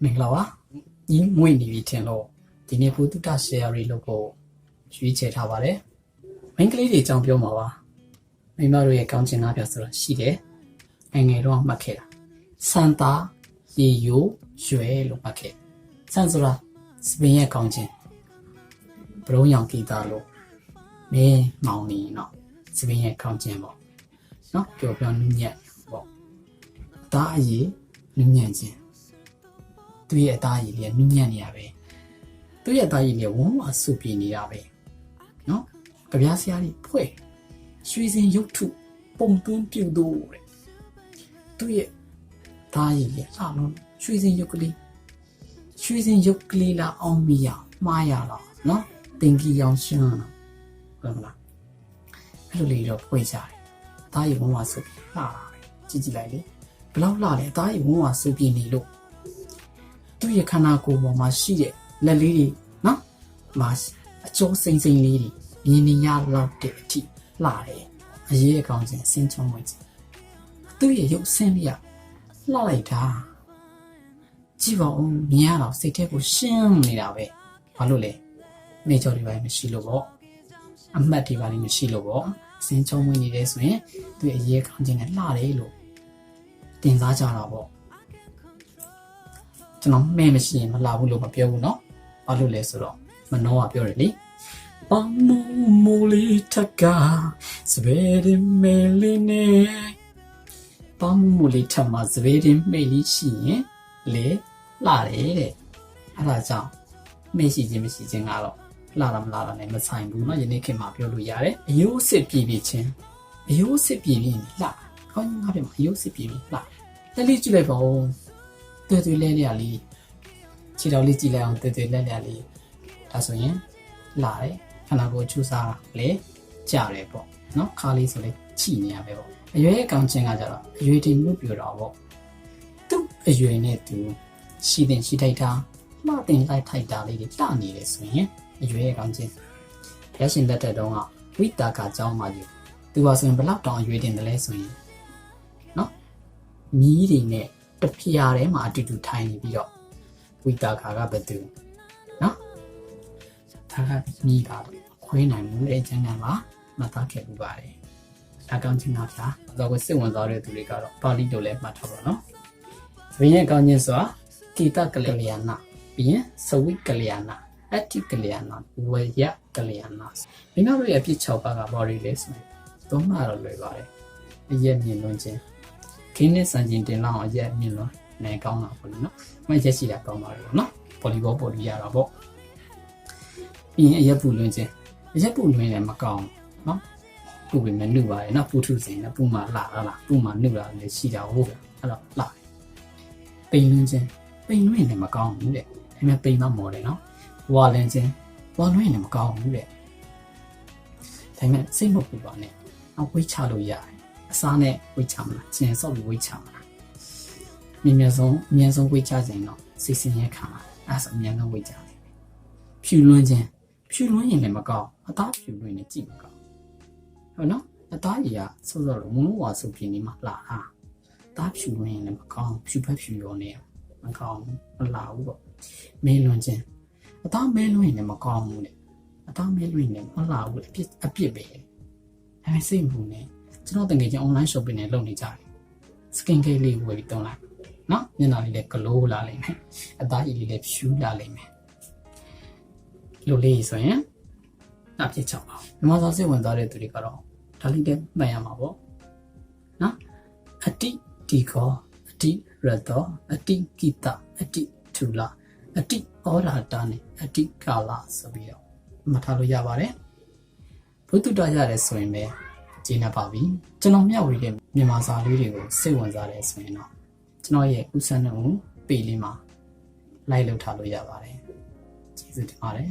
မင်္ဂလာပါညီမွေနေပြီထင်လို့ဒီနေ့ဘုဒ္ဓရှယ်ယာရီလို့ကိုရွေးချယ်ထားပါတယ်မိန်းကလေးတွေအကြောင်းပြောမှာပါမိမတို့ရဲ့ကောင်းချင်သားပြဆိုတာရှိတယ်ငယ်တော့မှတ်ခဲ့တာစန်တာရေယိုရွှဲလို့မှတ်ခဲ့စန်ဆိုတာစပင်ရဲ့ကောင်းချင်ဘရုံရောင်ဂီတာလို့မင်းမောင်နေနော်စပင်ရဲ့ကောင်းချင်ပေါ့နော်ပြောနူးညံ့ပေါ့အသားအရည်နူးညံ့ခြင်းသူ့ရဲ့အသားရည်လေးနူးညံ့နေရပဲသူ့ရဲ့အသားရည်လေးဝန်းဝါဆူပြေနေတာပဲနော်ကြပြားစရာကြီးဖွဲ့ရွှေစင်ရုပ်ထုပုံသွင်းပြုတ်တော့တဲ့သူ့ရဲ့သားရည်လေးအလုံးရွှေစင်ရုပ်ကလေးလာအောင်မရမှားရတော့နော်တင်ကြီးရောင်ရှင်းဟုတ်မလားအဲ့လိုလေးတော့ဖွဲ့ကြတယ်အသားရည်ဝန်းဝါဆူပြေလာတာပဲကြည့်လိုက်လေဘလောက်လာလဲအသားရည်ဝန်းဝါဆူပြေနေလို့သူ့ရဲ့ခန္ဓာကိုယ်ပေါ်မှာရှိတဲ့လက်လေးတွေနော်မာအကျိုးစိမ့်လေးတွေမြင်နေရလောက်တဲ့အထိလှတယ်အရေးအကောင်းချင်းဆင်းချုံဝင်ချင်းသူ့ရဲ့ရုပ်ဆင်းလေးကလှလိုက်တာကြည့်ပါဦးမြင်ရတော့စိတ်ထဲကိုရှင်းနေတာပဲဘာလို့လဲနေကြော်တွေပါမရှိလို့ပေါ့အမှတ်တွေပါမရှိလို့ပေါ့ဆင်းချုံဝင်နေတယ်ဆိုရင်သူ့ရဲ့အရေးအကောင်းချင်းနဲ့လှတယ်လို့တင်စားကြတာပေါ့ကျွန်တော်မဲမရှိရင်မလာဘူးလို့မပြောဘူးเนาะဘာလို့လဲဆိုတော့မနှောကပြောတယ်လေပမူမူလီထက်ကစပယ်ဒီမဲလီနေပမူမူလီထက်မှာစပယ်ဒီမဲလီရှိရင်လေလာတယ်တဲ့အဲ့ဒါကြောင့်မဲရှိခြင်းမရှိခြင်းကတော့လာတာမလာတာနဲ့မဆိုင်ဘူးเนาะယနေ့ခေတ်မှာပြောလို့ရတယ်အယိုးစစ်ပြည်ချင်းအယိုးစစ်ပြည်လာခေါင်းငါးပြမှာအယိုးစစ်ပြည်လာတက်လေးကြည့်လိုက်ပါဦးတွေ့လဲလျာလေးခြေတော်လေးကြည့်လိုက်အောင်တွေ့လဲလျာလေးဒါဆိုရင်လာတယ်ခန္ဓာကိုယ်ချူစားလေကြတယ်ပေါ့နော်ခါလေးဆိုလေချိနေရပဲပေါ့အရွယ်ရဲ့ကောင်းခြင်းကကြတော့အရွယ်တင်လို့ပြောတာပေါ့သူ့အရွယ်နဲ့သူရှိတဲ့ရှိထိုက်တာလှတင်လိုက်ထိုက်တာလေးတွေလှနေတယ်ဆိုရင်အရွယ်ရဲ့ကောင်းခြင်းရရှင်လက်ထက်တုန်းကဝိတာကအကြောင်းမှယူသူပါဆိုရင်ဘလောက်တောင်အရွယ်တင်တယ်လဲဆိုရင်နော်မီးတွေနဲ့တဖျားထဲမှာအတူတူထိုင်နေပြီးတော့ဝိတာခါကဘယ်သူနော်ဒါကမိတာခွေးနိုင်မှုရဲ့ကျန်ကန်မှာမှတ်သားခဲ့ပူပါတယ်ဒါကောင်းချင်းပါဗျာတော့ကိုစိတ်ဝင်စားတဲ့သူတွေကတော့ပါဠိလိုလည်းမှတ်ထားပါတော့ဘင်းရဲ့ကောင်းချင်းဆိုတာကိတကလျာဏပြီးရင်စဝိကလျာဏအတ္တိကလျာဏဝယကလျာဏမိမတို့ရဲ့အပြစ်6ပါးကဘာတွေလဲဆိုရင်သုံးမှတော့လွယ်ပါတယ်အရက်မြင်လွန်ခြင်းခင်းနဲ့စံချင်းတင်လောက်အောင်ရက်မြင်လို့နိုင်ကောင်းတာပေါ့နော်။မရက်ရှိတာကောင်းပါလို့နော်။ဗောလီဘောပေါ်လို့ရတာပေါ့။ပြီးရင်အရက်ပူလွင်ခြင်းအရက်ပူလွင်လည်းမကောင်းနော်။ပူပြီးမနှုတ်ပါရဲ့နော်ပူထုစင်နဲ့ပူမှလာလားပူမှနှုတ်တာလည်းရှိတာဟုတ်ကဲ့အဲ့တော့လာပိန်လွင်ခြင်းပိန်လွင်လည်းမကောင်းဘူးတဲ့။ဒါပေမဲ့ပိန်တော့မော်တယ်နော်။ဝါလင်ခြင်းဝါလွင်လည်းမကောင်းဘူးတဲ့။ဒါပေမဲ့စိတ်မပူပါနဲ့။နောက်ဝိတ်ချလို့ရတယ်။အစားနဲ့ဝိတ်ချမလားကျင်ဆော့ပြီးဝိတ်ချမလားအမြဲဆုံးဝိတ်ချခြင်းတော့စိတ်ဆင်းရဲခံလာအဲ့ဒါအမြဲဆုံးဝိတ်ချတယ်ဖြူလွန်းရင်လည်းမကောင်းအသားဖြူလွန်းရင်ကြည့်မကောင်းဟုတ်နော်အသားကြီးကစောစောလုံးဝန်းဝါစုပ်ပြင်းနေမှလာတာအသားဖြူလွန်းရင်လည်းမကောင်းဖြူဖက်ဖြူရောနေမကောင်းမလာဘူးပေါ့မဲလွန်းခြင်းအသားမဲလွန်းရင်လည်းမကောင်းဘူးလေအသားမဲလွန်းရင်လည်းမလာဘူးအပြစ်ပဲဒါပေမဲ့စိတ်မူနေကျွန်တော်တကယ်ချင်း online shopping နဲ့လုပ်နေကြတယ် skin care လေးဝယ်ပြီးတုံးလိုက်နော်မျက်နှာလေးလည်းဂလိုးလာလိမ့်မယ်အသားရည်လေးလည်းဖြူလာလိမ့်မယ်လိုလေးဆိုရင်အပြစ်ချောက်ပါမြန်မာစာစိတ်ဝင်စားတဲ့သူတွေကတော့ဒါလေးလည်းမှတ်ရမှာပေါ့နော်အတိတီကောအတိရတောအတိကိတအတိထူလာအတိဩရာတာနဲ့အတိကာလဆိုပြီးတော့မှတ်ထားလို့ရပါတယ်ဘုဒ္ဓတရားရတယ်ဆိုရင်ပဲကျေနပ်ပါပြီကျွန်တော်မျှဝေတဲ့မြန်မာစာလေးတွေကိုစိတ်ဝင်စားတယ်ဆိုရင်တော့ကျွန်တော်ရဲ့ဥစ္စာနှုတ်ပေလေးမှာလိုက်လုပ်ထားလို့ရပါတယ်ကျေးဇူးတင်ပါတယ်